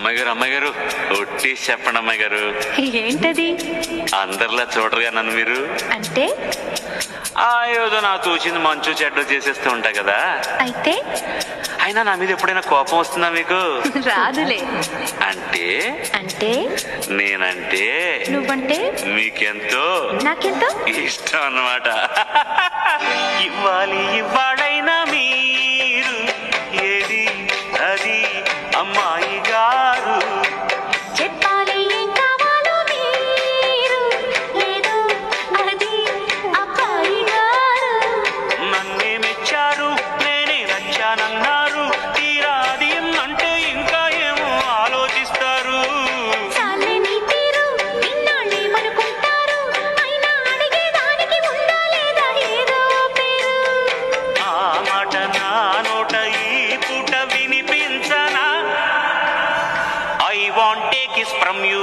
అమ్మాయి గారు ఒట్టి చెప్పండి అమ్మాయి గారు. ఏంటది? అందరిలా చూడరుగా నన్ను మీరు. అంటే ఏదో నా తోచింది మంచు చెడ్డ చేసేస్తూ ఉంటా కదా. అయితే అయినా నా మీద ఎప్పుడైనా కోపం వస్తుందా మీకు? రాదులే. అంటే అంటే నేనంటే నువ్వంటే మీకెంతో నాకెంతో ఇష్టం అన్నమాట. ఇవ్వాడైనా మీరు ఏది అది అమ్మాయి గారు. చెప్పాలి ఏం కావాలో మీరు లేదు అది అబ్బాయి గారు. నన్నే మెచ్చారు నేనే నచ్చానన్నారు. తీరా అది అంటే ఇంకా ఏమో ఆలోచిస్తారు. చాలే నీ తీరు ఇన్నాళ్ళేమనుకుంటారు. అయినా అడిగేదానికి ఉందా లేదా ఏదో పేరు. ఆ మాట నా నోట ఈ పూట వినిపించనా? I want take kiss from you.